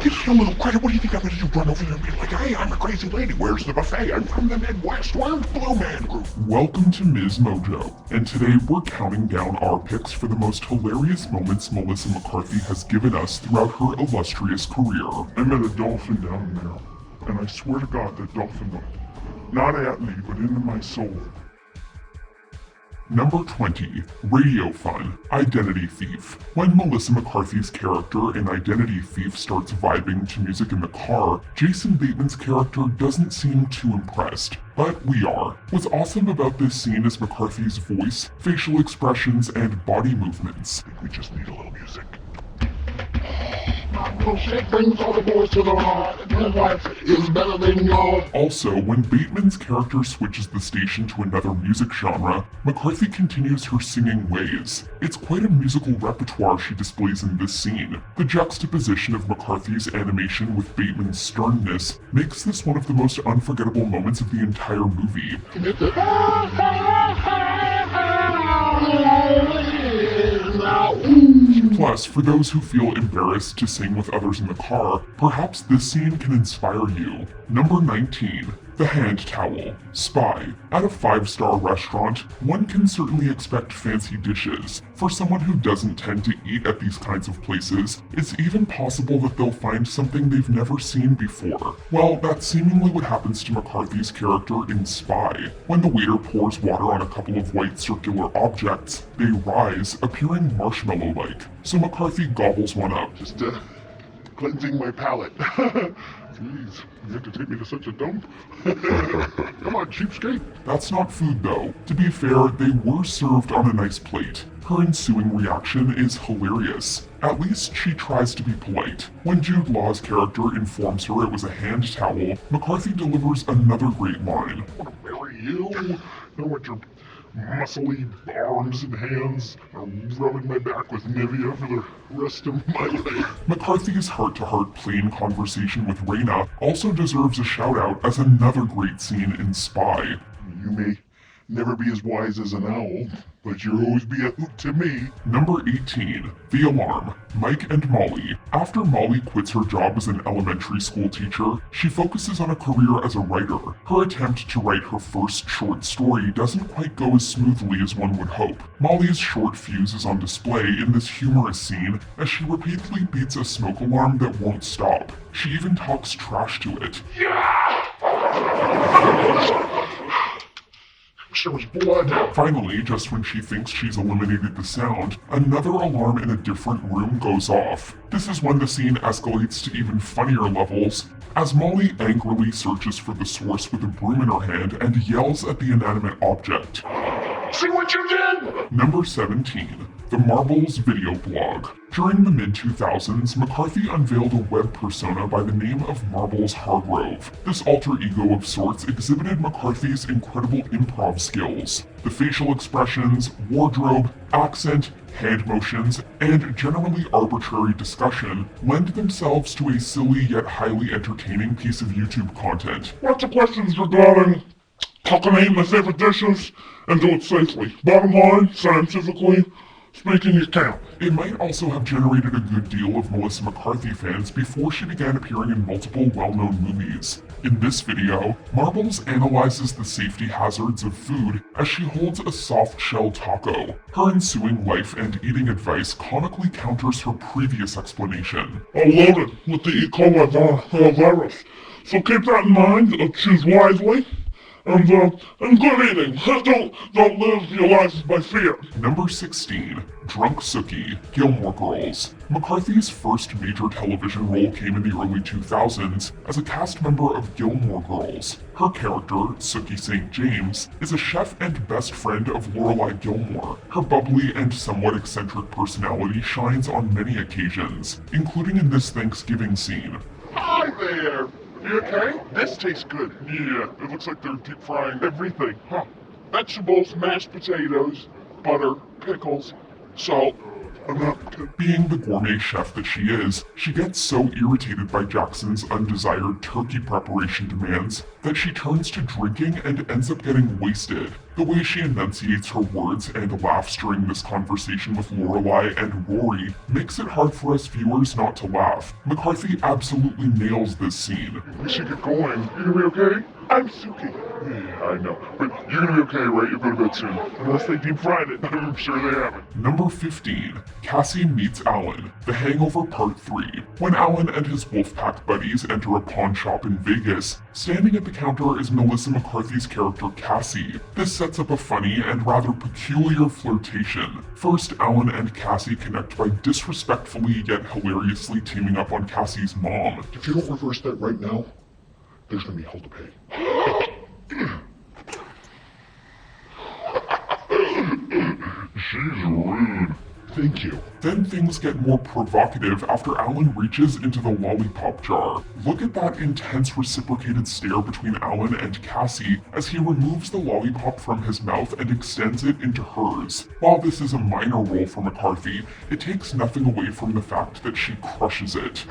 give me a little credit. What do you think I'm gonna do? Run over there and be like, hey, I'm a crazy lady. Where's the buffet? I'm from the Midwest. Where's Blue Man Group? Welcome to Ms. Mojo. And today we're counting down our picks for the most hilarious moments Melissa McCarthy has given us throughout her illustrious career. I met a dolphin down there, and I swear to God that dolphin looked not at me, but into my soul. Number 20. Radio Fun, Identity Thief. When Melissa McCarthy's character in Identity Thief starts vibing to music in the car, Jason Bateman's character doesn't seem too impressed. But we are. What's awesome about this scene is McCarthy's voice, facial expressions, and body movements. I think we just need a little music. Brings all the boys to the heart. My life is better than yours. Also, when Bateman's character switches the station to another music genre, McCarthy continues her singing ways. It's quite a musical repertoire she displays in this scene. The juxtaposition of McCarthy's animation with Bateman's sternness makes this one of the most unforgettable moments of the entire movie. Plus, for those who feel embarrassed to sing with others in the car, perhaps this scene can inspire you. Number 19. The Hand Towel. Spy. At a 5-star restaurant, one can certainly expect fancy dishes. For someone who doesn't tend to eat at these kinds of places, it's even possible that they'll find something they've never seen before. Well, that's seemingly what happens to McCarthy's character in Spy. When the waiter pours water on a couple of white circular objects, they rise, appearing marshmallow-like. So McCarthy gobbles one up. Just cleansing my palate. Jeez, you have to take me to such a dump? Come on, cheapskate. That's not food, though. To be fair, they were served on a nice plate. Her ensuing reaction is hilarious. At least she tries to be polite. When Jude Law's character informs her it was a hand towel, McCarthy delivers another great line. I want to marry you. I want your muscly arms and hands are rubbing my back with Nivea for the rest of my life. McCarthy's heart-to-heart plain conversation with Raina also deserves a shout-out as another great scene in Spy. You may never be as wise as an owl, but you'll always be a hoot to me. Number 18. The Alarm. Mike and Molly. After Molly quits her job as an elementary school teacher, she focuses on a career as a writer. Her attempt to write her first short story doesn't quite go as smoothly as one would hope. Molly's short fuse is on display in this humorous scene as she repeatedly beats a smoke alarm that won't stop. She even talks trash to it. There was blood. Finally, just when she thinks she's eliminated the sound, another alarm in a different room goes off. This is when the scene escalates to even funnier levels, as Molly angrily searches for the source with a broom in her hand and yells at the inanimate object. See what you did? Number 17. The Marbles Video Blog. During the mid-2000s, McCarthy unveiled a web persona by the name of Marbles Hargrove. This alter ego of sorts exhibited McCarthy's incredible improv skills. The facial expressions, wardrobe, accent, hand motions, and generally arbitrary discussion lend themselves to a silly yet highly entertaining piece of YouTube content. Lots of questions regarding how can I eat my favorite dishes and do it safely. Bottom line, scientifically, speaking, you can't. It might also have generated a good deal of Melissa McCarthy fans before she began appearing in multiple well-known movies. In this video, Marbles analyzes the safety hazards of food as she holds a soft-shell taco. Her ensuing life and eating advice comically counters her previous explanation. I'm loaded with the E. coli virus, so keep that in mind, choose wisely. And good eating. Don't live your life by fear. Number 16. Drunk Suki, Gilmore Girls. McCarthy's first major television role came in the early 2000s as a cast member of Gilmore Girls. Her character, Suki St. James, is a chef and best friend of Lorelai Gilmore. Her bubbly and somewhat eccentric personality shines on many occasions, including in this Thanksgiving scene. Hi there! You okay? This tastes good. Yeah, it looks like they're deep frying everything. Huh. Vegetables, mashed potatoes, butter, pickles, salt. Being the gourmet chef that she is, she gets so irritated by Jackson's undesired turkey preparation demands that she turns to drinking and ends up getting wasted. The way she enunciates her words and laughs during this conversation with Lorelai and Rory makes it hard for us viewers not to laugh. McCarthy absolutely nails this scene. We should get going. You gonna be okay? I'm Suki. Yeah, I know. But you're gonna be okay, right? You'll go to bed soon. Unless they deep fried it. I'm sure they haven't. Number 15. Cassie meets Allan. The Hangover Part 3. When Allan and his Wolfpack buddies enter a pawn shop in Vegas, standing at the counter is Melissa McCarthy's character Cassie. This sets up a funny and rather peculiar flirtation. First, Allan and Cassie connect by disrespectfully yet hilariously teaming up on Cassie's mom. If you don't reverse that right now, there's gonna be hell to pay. She's rude. Thank you. Then things get more provocative after Allan reaches into the lollipop jar. Look at that intense reciprocated stare between Allan and Cassie as he removes the lollipop from his mouth and extends it into hers. While this is a minor role for McCarthy, it takes nothing away from the fact that she crushes it.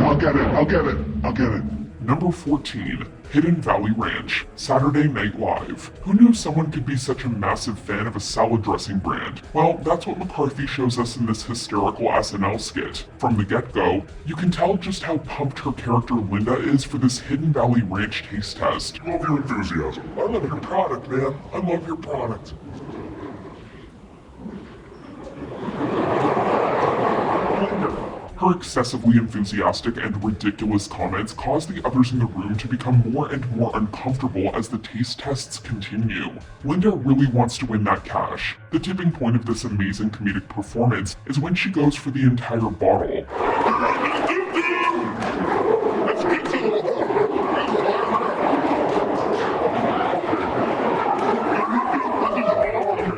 I'll get it. Number 14. Hidden Valley Ranch, Saturday Night Live. Who knew someone could be such a massive fan of a salad dressing brand? Well, that's what McCarthy shows us in this hysterical SNL skit. From the get-go, you can tell just how pumped her character Linda is for this Hidden Valley Ranch taste test. Love your enthusiasm. I love your product, man. I love your product. Her excessively enthusiastic and ridiculous comments cause the others in the room to become more and more uncomfortable as the taste tests continue. Linda really wants to win that cash. The tipping point of this amazing comedic performance is when she goes for the entire bottle.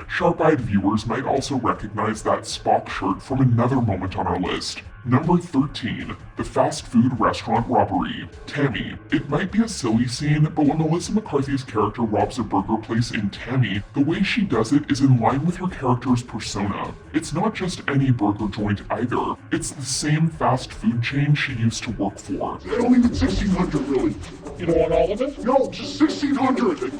Sharp-eyed viewers might also recognize that Spock shirt from another moment on our list. Number 13. The fast food restaurant robbery. Tammy. It might be a silly scene, but when Melissa McCarthy's character robs a burger place in Tammy, the way she does it is in line with her character's persona. It's not just any burger joint either. It's the same fast food chain she used to work for. They don't even 1,600 really. You don't want all of it? No, just 1,600.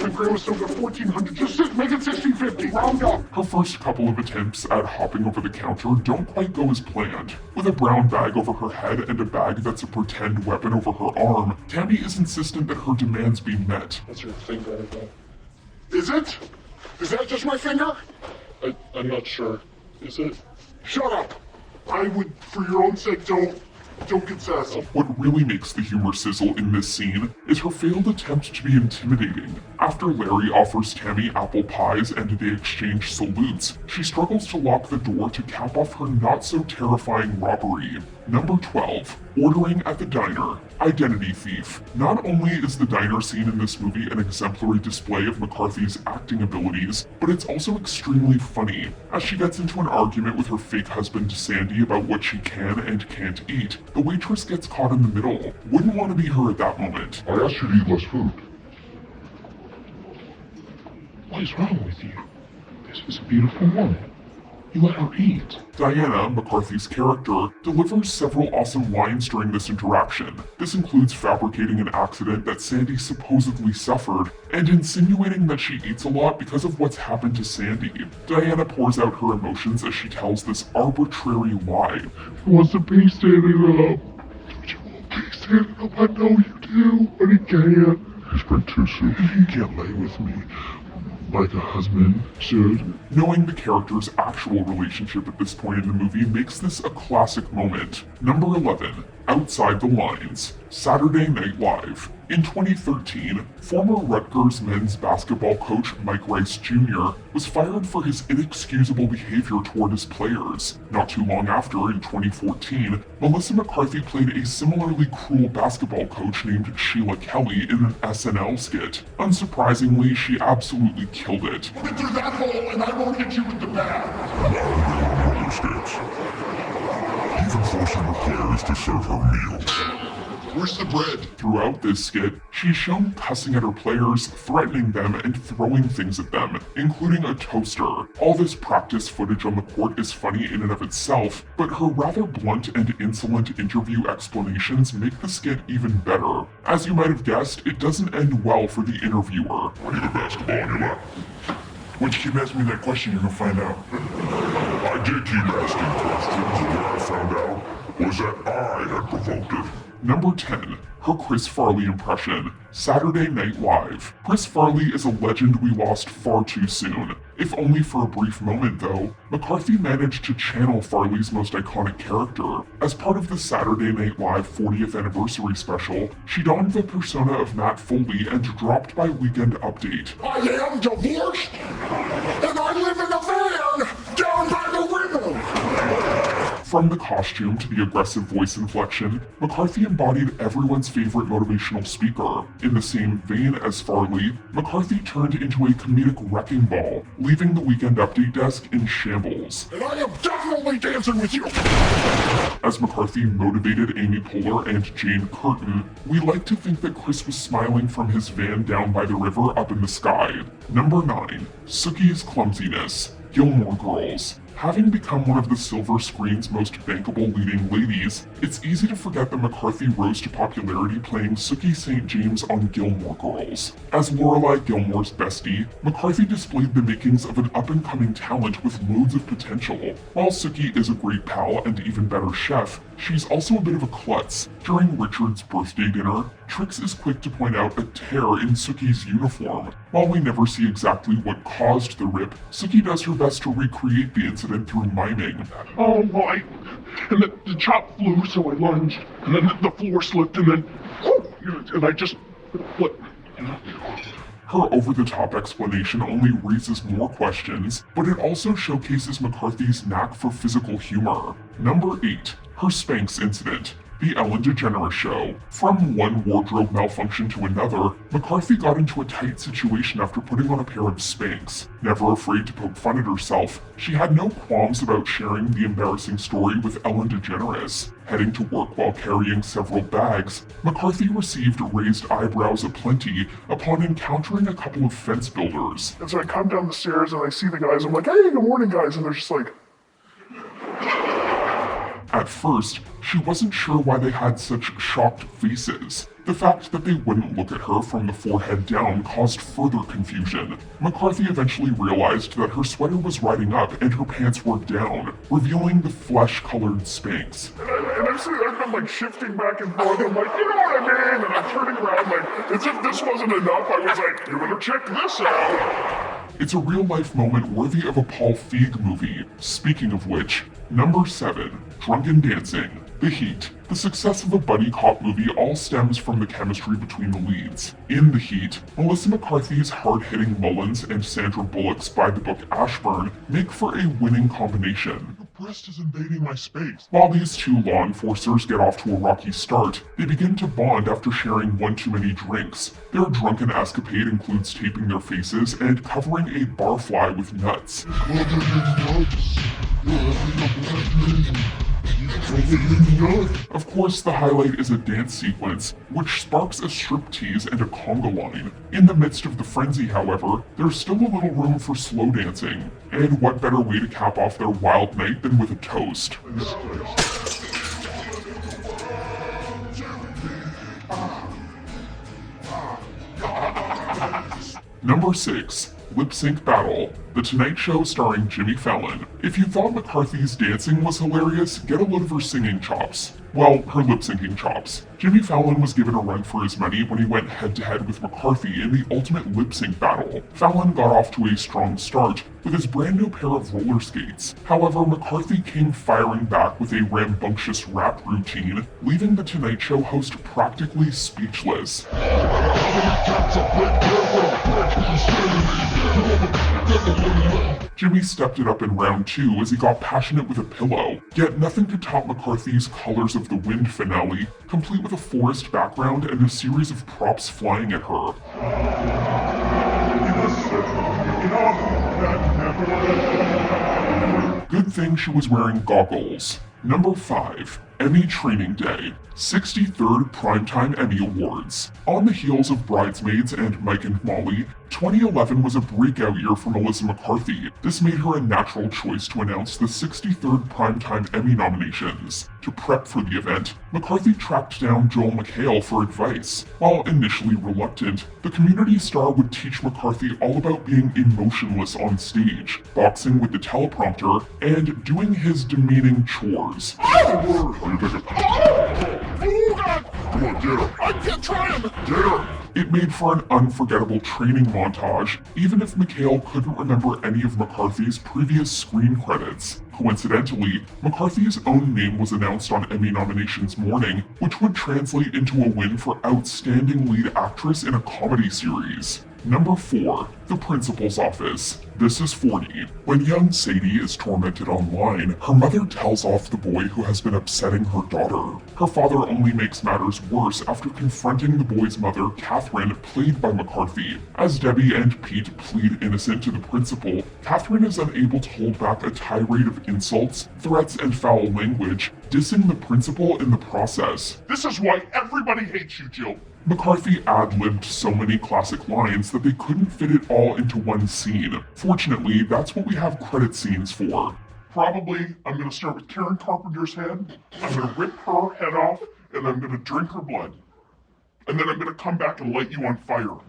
My grandma's still got 1,400. Just make it 1,650. Round up. Her first couple of attempts at hopping over the counter don't quite go as planned. With a brown bag over her head and a bag that's a pretend weapon over her arm, Tammy is insistent that her demands be met. That's your finger again. Is it? Is that just my finger? I'm not sure. Is it? Shut up! I would, for your own sake, don't get sassy. What really makes the humor sizzle in this scene is her failed attempt to be intimidating. After Larry offers Tammy apple pies and they exchange salutes, she struggles to lock the door to cap off her not-so-terrifying robbery. Number 12. Ordering at the diner. Identity thief. Not only is the diner scene in this movie an exemplary display of McCarthy's acting abilities, but it's also extremely funny. As she gets into an argument with her fake husband Sandy about what she can and can't eat, the waitress gets caught in the middle. Wouldn't want to be her at that moment. I asked you to eat less food. What is wrong with you? This is a beautiful woman. You let her eat. Diana, McCarthy's character, delivers several awesome lines during this interaction. This includes fabricating an accident that Sandy supposedly suffered and insinuating that she eats a lot because of what's happened to Sandy. Diana pours out her emotions as she tells this arbitrary lie. He wants to be Sandy love. Don't you want to be Sandy love? I know you do, but he can't. He's been too soon. He can't lay with me like a husband should. Knowing the character's actual relationship at this point in the movie makes this a classic moment. Number 11. Outside the Lines. Saturday Night Live. In 2013, former Rutgers men's basketball coach Mike Rice Jr. was fired for his inexcusable behavior toward his players. Not too long after, in 2014, Melissa McCarthy played a similarly cruel basketball coach named Sheila Kelly in an SNL skit. Unsurprisingly, she absolutely killed it. Put it through that hole and I won't hit you with the bat. Even forcing the players to serve her meals. Where's the bread? Throughout this skit, she's shown cussing at her players, threatening them, and throwing things at them, including a toaster. All this practice footage on the court is funny in and of itself, but her rather blunt and insolent interview explanations make the skit even better. As you might have guessed, it doesn't end well for the interviewer. I need a basketball on your lap. Once you keep asking me that question, you're gonna find out. I did keep asking questions, and what I found out was that I had provoked it. Number 10. Her Chris Farley impression. Saturday Night Live. Chris Farley is a legend we lost far too soon. If only for a brief moment, though. McCarthy managed to channel Farley's most iconic character. As part of the Saturday Night Live 40th anniversary special, she donned the persona of Matt Foley and dropped by Weekend Update. I am divorced, and I live in a van down by the river. From the costume to the aggressive voice inflection, McCarthy embodied everyone's favorite motivational speaker. In the same vein as Farley, McCarthy turned into a comedic wrecking ball, leaving the Weekend Update desk in shambles. And I am definitely dancing with you! As McCarthy motivated Amy Poehler and Jane Curtin, we like to think that Chris was smiling from his van down by the river up in the sky. Number 9. Suki's Clumsiness. Gilmore Girls. Having become one of the silver screen's most bankable leading ladies, it's easy to forget that McCarthy rose to popularity playing Suki St. James on Gilmore Girls. As Lorelai Gilmore's bestie, McCarthy displayed the makings of an up-and-coming talent with loads of potential. While Suki is a great pal and even better chef, she's also a bit of a klutz. During Richard's birthday dinner, Trix is quick to point out a tear in Suki's uniform. While we never see exactly what caused the rip, Suki does her best to recreate the incident through miming. Oh, right. And the chop flew, so I lunged, and then the floor slipped, and then, and I just, what? Her over-the-top explanation only raises more questions, but it also showcases McCarthy's knack for physical humor. Number 8. Her Spanx Incident. The Ellen DeGeneres Show. From one wardrobe malfunction to another, McCarthy got into a tight situation after putting on a pair of Spanx. Never afraid to poke fun at herself, she had no qualms about sharing the embarrassing story with Ellen DeGeneres. Heading to work while carrying several bags, McCarthy received raised eyebrows aplenty upon encountering a couple of fence builders. And so I come down the stairs and I see the guys, I'm like, hey, good morning, guys, and they're just like... At first, she wasn't sure why they had such shocked faces. The fact that they wouldn't look at her from the forehead down caused further confusion. McCarthy eventually realized that her sweater was riding up and her pants were down, revealing the flesh-colored Spanx. I've been like shifting back and forth, I'm like, you know what I mean? And I'm turning around like, as if this wasn't enough, I was like, you better check this out. It's a real-life moment worthy of a Paul Feig movie. Speaking of which, number 7, Drunken Dancing. The Heat. The success of a buddy cop movie all stems from the chemistry between the leads. In The Heat, Melissa McCarthy's hard-hitting Mullins and Sandra Bullock's by-the-book Ashburn make for a winning combination. Your breast is invading my space. While these two law enforcers get off to a rocky start, they begin to bond after sharing one too many drinks. Their drunken escapade includes taping their faces and covering a barfly with nuts. Of course, the highlight is a dance sequence, which sparks a striptease and a conga line. In the midst of the frenzy, however, there's still a little room for slow dancing. And what better way to cap off their wild night than with a toast? Number 6. LipSync Battle. The Tonight Show starring Jimmy Fallon. If you thought McCarthy's dancing was hilarious, get a load of her singing chops. Well, her lip-syncing chops. Jimmy Fallon was given a run for his money when he went head-to-head with McCarthy in the ultimate lip-sync battle. Fallon got off to a strong start with his brand new pair of roller skates. However, McCarthy came firing back with a rambunctious rap routine, leaving the Tonight Show host practically speechless. Jimmy stepped it up in round 2 as he got passionate with a pillow. Yet nothing could top McCarthy's Colors of the Wind finale, complete with a forest background and a series of props flying at her. Good thing she was wearing goggles. Number 5. Emmy Training Day, 63rd Primetime Emmy Awards. On the heels of Bridesmaids and Mike and Molly, 2011 was a breakout year for Melissa McCarthy. This made her a natural choice to announce the 63rd Primetime Emmy nominations. To prep for the event, McCarthy tracked down Joel McHale for advice. While initially reluctant, the Community star would teach McCarthy all about being emotionless on stage, boxing with the teleprompter, and doing his demeaning chores. Come on, get her. I can't try him! Get her. It made for an unforgettable training montage, even if McHale couldn't remember any of McCarthy's previous screen credits. Coincidentally, McCarthy's own name was announced on Emmy nominations morning, which would translate into a win for Outstanding Lead Actress in a Comedy Series. Number 4. The Principal's Office. This is 40. When young Sadie is tormented online, her mother tells off the boy who has been upsetting her daughter. Her father only makes matters worse after confronting the boy's mother, Catherine, played by McCarthy. As Debbie and Pete plead innocent to the principal, Catherine is unable to hold back a tirade of insults, threats, and foul language, dissing the principal in the process. This is why everybody hates you, Jill. McCarthy ad-libbed so many classic lines that they couldn't fit it all into one scene. Fortunately, that's what we have credit scenes for. Probably, I'm gonna start with Karen Carpenter's head, I'm gonna rip her head off, and I'm gonna drink her blood. And then I'm gonna come back and light you on fire.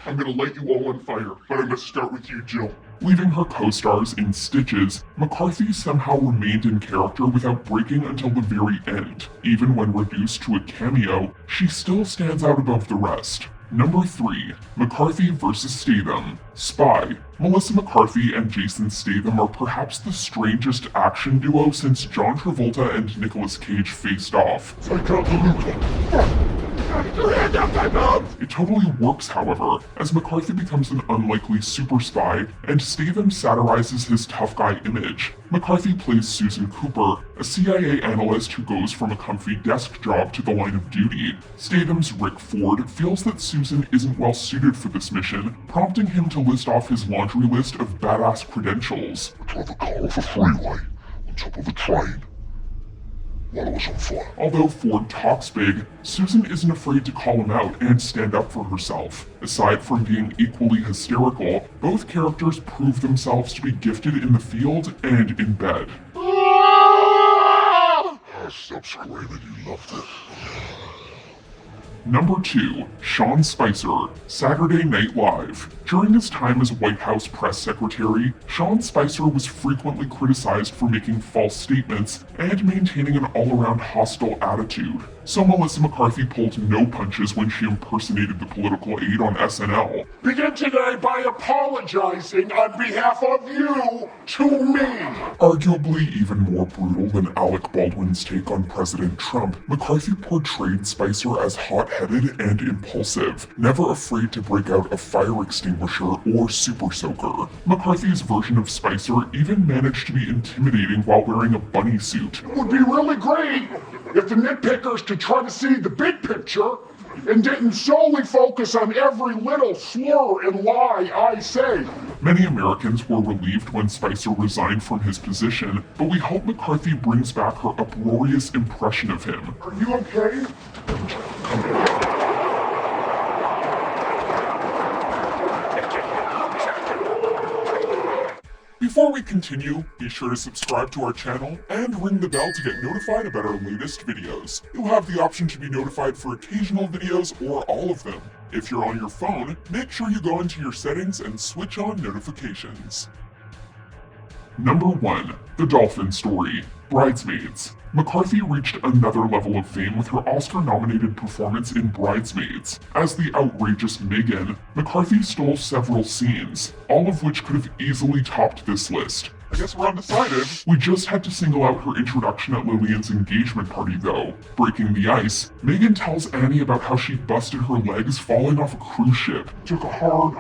I'm gonna light you all on fire, but I'm gonna start with you, Jill. Leaving her co-stars in stitches, McCarthy somehow remained in character without breaking until the very end. Even when reduced to a cameo, she still stands out above the rest. Number 3. McCarthy vs. Statham. Spy. Melissa McCarthy and Jason Statham are perhaps the strangest action duo since John Travolta and Nicolas Cage faced off. It totally works, however, as McCarthy becomes an unlikely super spy, and Statham satirizes his tough guy image. McCarthy plays Susan Cooper, a CIA analyst who goes from a comfy desk job to the line of duty. Statham's Rick Ford feels that Susan isn't well suited for this mission, prompting him to list off his laundry list of badass credentials. I drove a car off a freeway on top of a train while it was on fire. Although Ford talks big, Susan isn't afraid to call him out and stand up for herself. Aside from being equally hysterical, both characters prove themselves to be gifted in the field and in bed. Stop screaming, you loved it. Number 2. Sean Spicer, Saturday Night Live. During his time as White House press secretary, Sean Spicer was frequently criticized for making false statements and maintaining an all-around hostile attitude. So Melissa McCarthy pulled no punches when she impersonated the political aide on SNL. Begin today by apologizing on behalf of you to me. Arguably even more brutal than Alec Baldwin's take on President Trump, McCarthy portrayed Spicer as hot-headed and impulsive, never afraid to break out a fire extinguisher or super soaker. McCarthy's version of Spicer even managed to be intimidating while wearing a bunny suit. It would be really great if the nitpickers could try to see the big picture and didn't solely focus on every little slur and lie I say. Many Americans were relieved when Spicer resigned from his position, but we hope McCarthy brings back her uproarious impression of him. Are you okay? Before we continue, be sure to subscribe to our channel and ring the bell to get notified about our latest videos. You'll have the option to be notified for occasional videos or all of them. If you're on your phone, make sure you go into your settings and switch on notifications. Number 1. The Dolphin Story. Bridesmaids. McCarthy reached another level of fame with her Oscar-nominated performance in Bridesmaids. As the outrageous Megan, McCarthy stole several scenes, all of which could have easily topped this list. I guess we're undecided. We just had to single out her introduction at Lillian's engagement party, though. Breaking the ice, Megan tells Annie about how she busted her legs falling off a cruise ship. Took a hard,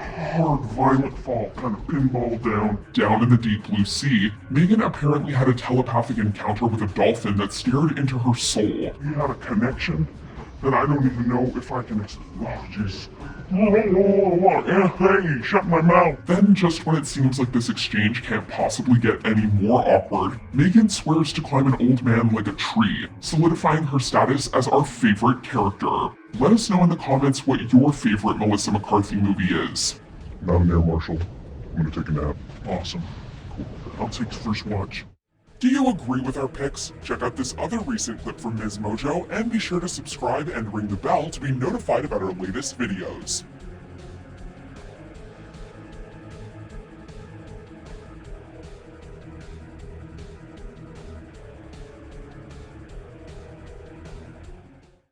violent fall, kind of pinballed down. Down in the deep blue sea, Megan apparently had a telepathic encounter with a dolphin that stared into her soul. We had a connection, that I don't even know if I can oh jeez. Hey, shut my mouth. Then, just when it seems like this exchange can't possibly get any more awkward, Megan swears to climb an old man like a tree, solidifying her status as our favorite character. Let us know in the comments what your favorite Melissa McCarthy movie is. Not an air marshal. I'm gonna take a nap. Awesome. Cool. I'll take the first watch. Do you agree with our picks? Check out this other recent clip from Ms. Mojo and be sure to subscribe and ring the bell to be notified about our latest videos.